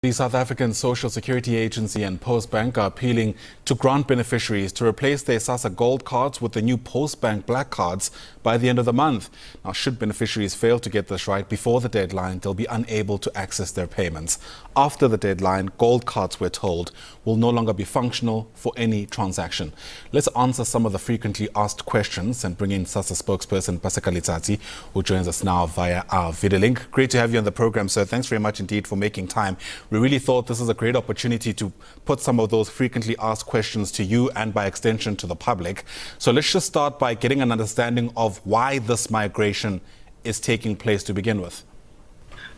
The South African Social Security Agency and Postbank are appealing to grant beneficiaries to replace their SASSA Gold cards with the new Postbank Black cards by the end of the month. Now, should beneficiaries fail to get this right before the deadline, they'll be unable to access their payments. After the deadline, gold cards, we're told, will no longer be functional for any transaction. Let's answer some of the frequently asked questions and bring in SASSA spokesperson Paseka Letsatsi, who joins us now via our video link. Great to have you on the program, sir. Thanks very much indeed for making time. We really thought this is a great opportunity to put some of those frequently asked questions to you and by extension to the public. So let's just start by getting an understanding of why this migration is taking place to begin with.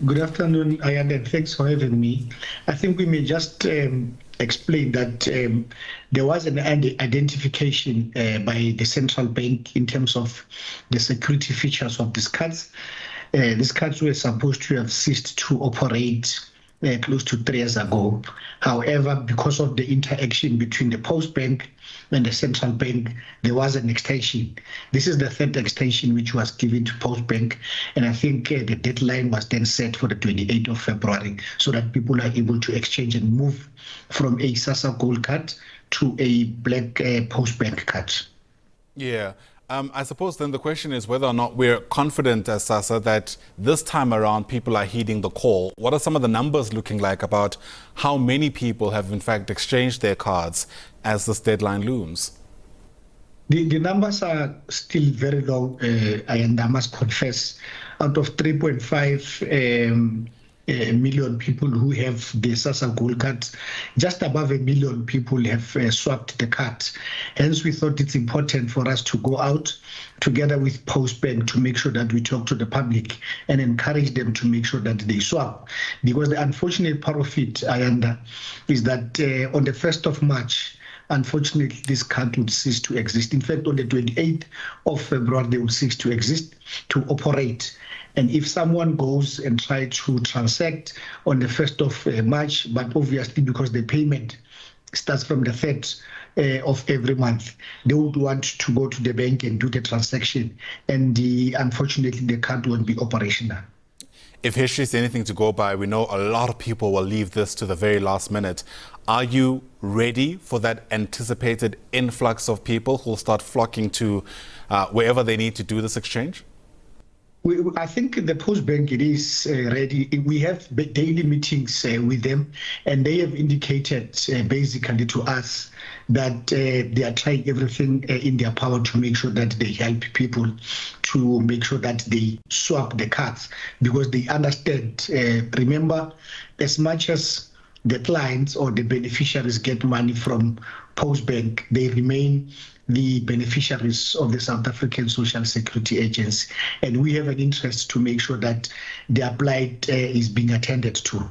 Good afternoon, Ayanda, and thanks for having me. I think we may just explain that there was an identification by the central bank in terms of the security features of these cards. These cards were supposed to have ceased to operate close to 3 years ago. However, because of the interaction between the Postbank and the central bank, there was an extension. This is the third extension which was given to Postbank, and I think the deadline was then set for the 28th of February so that people are able to exchange and move from a SASSA Gold card to a black Postbank card. Yeah. I suppose then the question is whether or not we're confident as SASSA that this time around people are heeding the call. What are some of the numbers looking like about how many people have in fact exchanged their cards as this deadline looms? The numbers are still very low, and I must confess, out of 3.5 million people who have the SASSA Gold cards, just above 1 million people have swapped the cards. Hence, we thought it's important for us to go out together with Postbank to make sure that we talk to the public and encourage them to make sure that they swap. Because the unfortunate part of it, Ayanda, is that on the 1st of March, unfortunately, this card would cease to exist. In fact, on the 28th of February, they will cease to exist, to operate. And if someone goes and tries to transact on the 1st of March, but obviously because the payment starts from the 3rd of every month, they would want to go to the bank and do the transaction. And unfortunately, the card won't be operational. If history is anything to go by, we know a lot of people will leave this to the very last minute. Are you ready for that anticipated influx of people who will start flocking to wherever they need to do this exchange? I think the Postbank, it is ready. We have daily meetings with them, and they have indicated basically to us that they are trying everything in their power to make sure that they help people to make sure that they swap the cards, because they understand. Remember, as much as the clients or the beneficiaries get money from Postbank, they remain the beneficiaries of the South African Social Security Agency, and we have an interest to make sure that their plight is being attended to.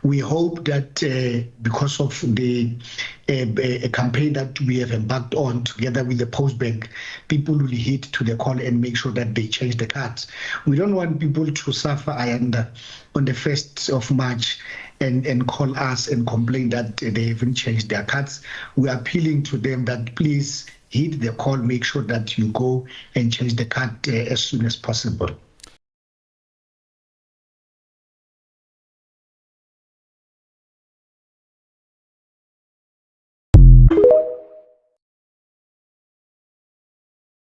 We hope that because of the campaign that we have embarked on together with the Postbank, people will heed to the call and make sure that they change the cards. We don't want people to suffer on the 1st of March and call us and complain that they haven't changed their cards. We are appealing to them that please heed the call, make sure that you go and change the card as soon as possible.